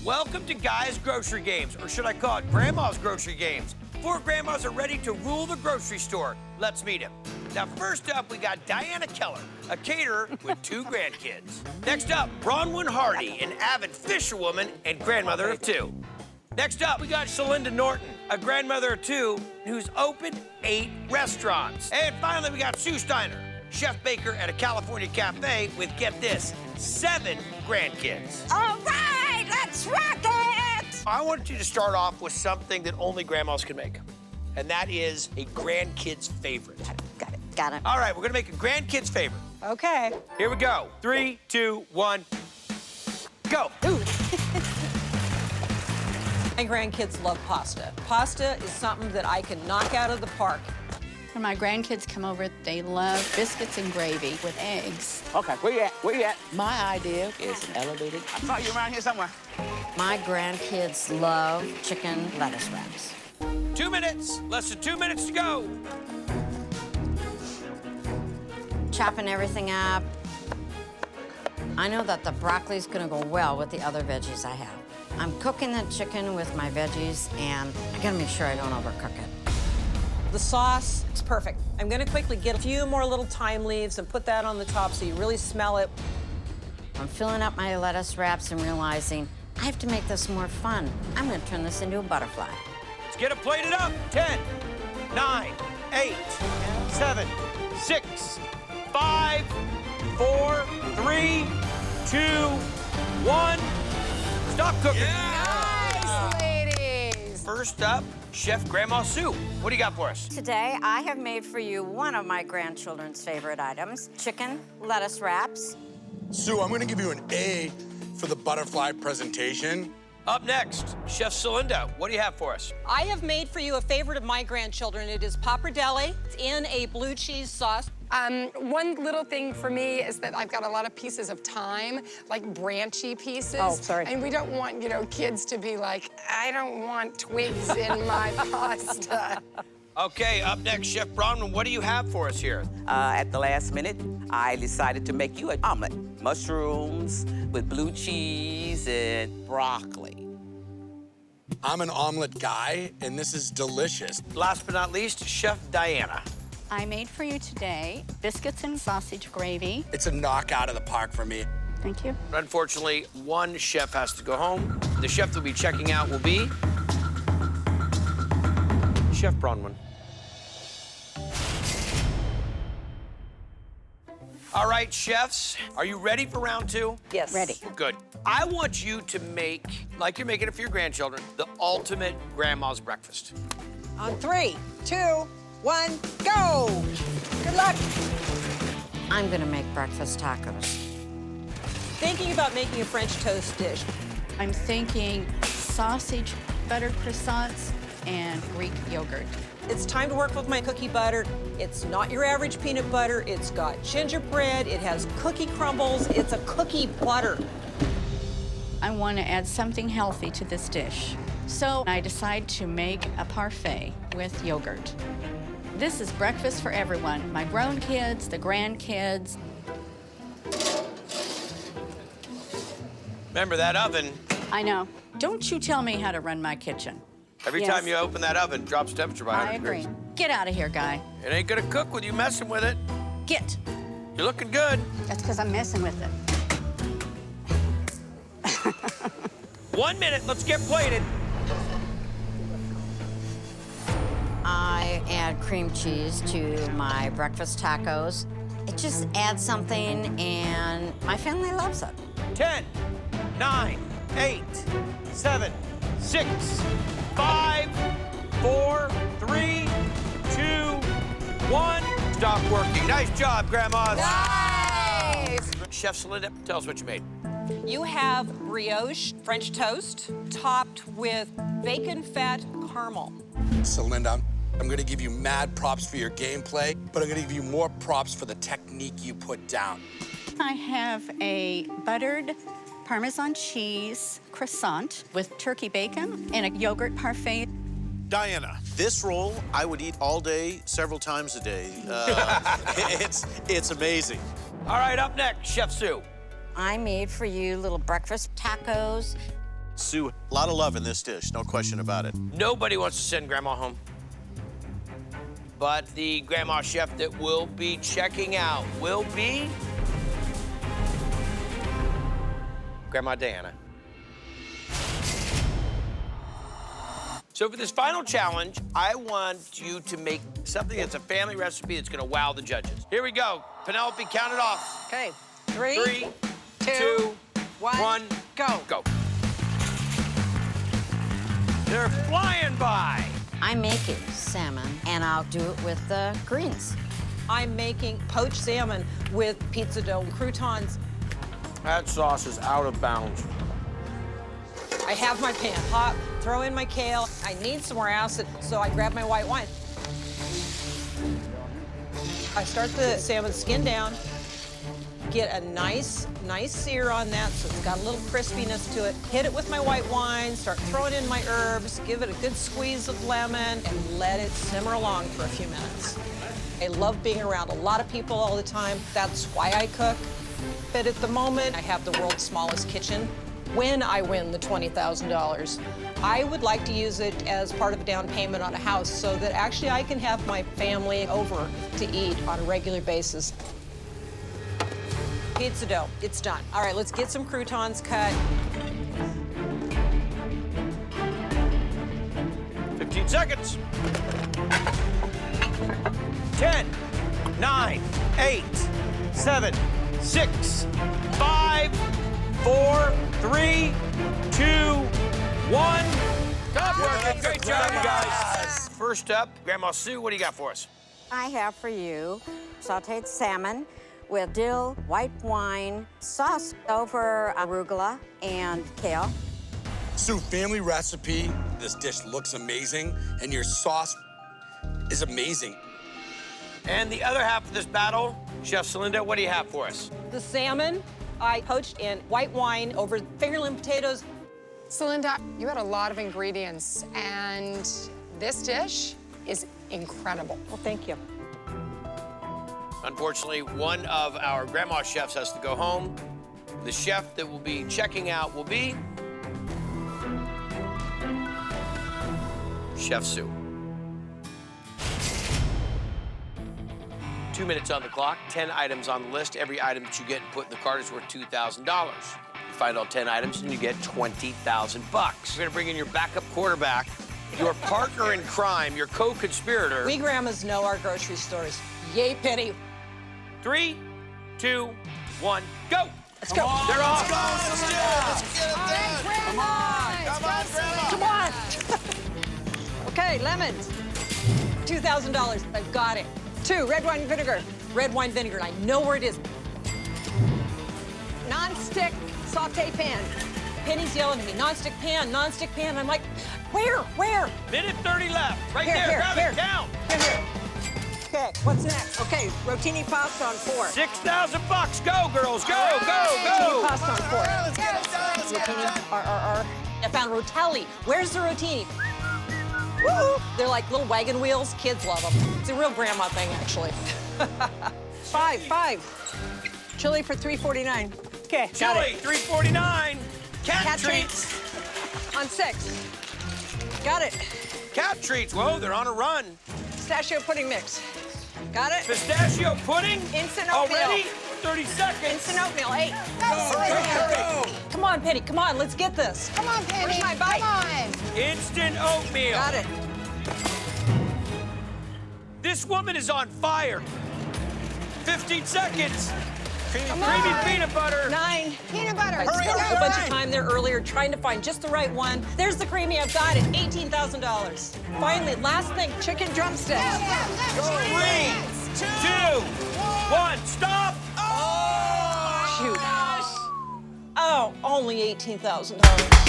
Welcome to Guy's Grocery Games, or should I call it Grandma's Grocery Games. 4 grandmas are ready to rule the grocery store. Let's meet him. Now, first up, we got Diana Keller, a caterer with 2 grandkids. Next up, Bronwyn Hardy, an avid fisherwoman and grandmother of 2. Next up, we got Shalinda Norton, a grandmother of 2 who's opened 8 restaurants. And finally, we got Sue Steiner, chef baker at a California cafe with, get this, 7 grandkids. All right, let's rock it! I want you to start off with something that only grandmas can make, and that is a grandkid's favorite. Got it. All right, we're gonna make a grandkid's favorite. Okay. Here we go. 3, 2, 1, go. My grandkids love pasta. Pasta is something that I can knock out of the park. When my grandkids come over, they love biscuits and gravy with eggs. Okay, where you at? Where you at? My idea is elevated. I saw you around here somewhere. My grandkids love chicken lettuce wraps. 2 minutes, less than 2 minutes to go. Chopping everything up. I know that the broccoli's gonna go well with the other veggies I have. I'm cooking the chicken with my veggies, and I gotta make sure I don't overcook it. The sauce is perfect. I'm gonna quickly get a few more little thyme leaves and put that on the top so you really smell it. I'm filling up my lettuce wraps and realizing I have to make this more fun. I'm gonna turn this into a butterfly. Let's get it plated up. 10, 9, 8, 7, 6, 5, 4, 3, 2, 1. Stop cooking. Nice, ladies! First up, Chef Grandma Sue. What do you got for us? Today, I have made for you one of my grandchildren's favorite items, chicken lettuce wraps. Sue, I'm gonna give you an A for the butterfly presentation. Up next, Chef Shalinda. What do you have for us? I have made for you a favorite of my grandchildren. It is pappardelle. It's in a blue cheese sauce. One little thing for me is that I've got a lot of pieces of thyme, like branchy pieces. Oh, sorry. And we don't want, kids to be like, I don't want twigs in my pasta. Okay, up next, Chef Bronwyn. What do you have for us here? At the last minute, I decided to make you an omelet. Mushrooms with blue cheese and broccoli. I'm an omelet guy, and this is delicious. Last but not least, Chef Diana. I made for you today biscuits and sausage gravy. It's a knockout of the park for me. Thank you. Unfortunately, one chef has to go home. The chef that will be checking out will be Chef Bronwyn. All right, chefs, are you ready for round 2? Yes. Ready. Good. I want you to make, like you're making it for your grandchildren, the ultimate grandma's breakfast. On 3, 2, 1, go! Good luck. I'm gonna make breakfast tacos. Thinking about making a French toast dish. I'm thinking sausage, buttered croissants, and Greek yogurt. It's time to work with my cookie butter. It's not your average peanut butter. It's got gingerbread. It has cookie crumbles. It's a cookie butter. I want to add something healthy to this dish. So I decide to make a parfait with yogurt. This is breakfast for everyone, my grown kids, the grandkids. Remember that oven, I know. Don't you tell me how to run my kitchen. every Yes. time you open that oven, drops temperature by 100 I agree. degrees. Get out of here, Guy. It ain't gonna cook with you messing with it. Get. You're looking good. That's because I'm messing with it. 1 minute, let's get plated. I add cream cheese to my breakfast tacos. It just adds something, and my family loves it. 10, 9, 8, 7, 6, 5, 4, 3, 2, 1. Stop working. Nice job, grandmas. Nice! Chef Shalinda, tell us what you made. You have brioche French toast topped with bacon fat caramel. So, Linda, I'm gonna give you mad props for your gameplay, but I'm gonna give you more props for the technique you put down. I have a buttered Parmesan cheese croissant with turkey bacon and a yogurt parfait. Diana, this roll I would eat all day, several times a day. It's amazing. All right, up next, Chef Sue. I made for you little breakfast tacos. Sue, a lot of love in this dish, no question about it. Nobody wants to send Grandma home. But the Grandma chef that will be checking out will be Grandma Diana. So for this final challenge, I want you to make something that's a family recipe that's gonna wow the judges. Here we go. Penelope, count it off. Okay, three, 3, two, 2, 1, go. go. They're flying by. I'm making salmon, and I'll do it with the greens. I'm making poached salmon with pizza dough and croutons. That sauce is out of bounds. I have my pan hot, throw in my kale. I need some more acid, so I grab my white wine. I start the salmon skin down, get a nice sear on that so it's got a little crispiness to it. Hit it with my white wine, start throwing in my herbs, give it a good squeeze of lemon, and let it simmer along for a few minutes. I love being around a lot of people all the time. That's why I cook. But at the moment, I have the world's smallest kitchen. When I win the $20,000, I would like to use it as part of a down payment on a house so that actually I can have my family over to eat on a regular basis. Pizza dough, it's done. All right, let's get some croutons cut. 15 seconds. 10, 9, 8, 7, 6, 5, 4, 3, 2, 1. Top work. Great job, you guys. First up, Grandma Sue, what do you got for us? I have for you sauteed salmon with dill, white wine, sauce over arugula and kale. Sue, family recipe. This dish looks amazing, and your sauce is amazing. And the other half of this battle, Chef Celinda, what do you have for us? The salmon I poached in white wine over fingerling potatoes. Celinda, you had a lot of ingredients, and this dish is incredible. Well, thank you. Unfortunately, one of our grandma chefs has to go home. The chef that will be checking out will be Chef Sue. 2 minutes on the clock, 10 items on the list. Every item that you get and put in the cart is worth $2,000. You find all 10 items and you get $20,000. We're gonna bring in your backup quarterback, your partner in crime, your co-conspirator. We grandmas know our grocery stores. Yay, Penny. 3, 2, 1, go! Let's go. They're off. Let's do it. Let's get it done. Come on. Come on. Okay, lemons. $2,000. I've got it. 2, red wine vinegar. Red wine vinegar. I know where it is. Non-stick saute pan. Penny's yelling at me. Non-stick pan. Non-stick pan. I'm like, where? Minute 30 left. Right Here, there. here, Grab here. it. Count. Here. Okay, what's next? Okay, rotini pasta on 4. $6,000. Go, girls. Go, Rotini go. pasta on 4. Let's get it done. Let's get it done. R. I found rotelli. Where's the rotini? Woo! They're like little wagon wheels. Kids love them. It's a real grandma thing, actually. 5. Chili for $3.49. Okay, got Chili, it. $3.49. Cat Cat treats. On 6. Got it. Cat treats. Whoa, they're on a run. Pistachio pudding mix. Got it. Pistachio pudding. Instant oatmeal. Already? 30 seconds. Instant oatmeal. 8. Go. Come on, Penny. Come on. Let's get this. Come on, Penny. Where's my bite? Come on. Instant oatmeal. Got it. This woman is on fire. 15 seconds. Come Creamy on. peanut butter. 9. Peanut butter. I spent a whole bunch of time there earlier trying to find just the right one. There's the creamy, I've got it, $18,000. Finally, last thing, chicken drumsticks. 3, 2, 1, stop. Shoot. Oh, only $18,000.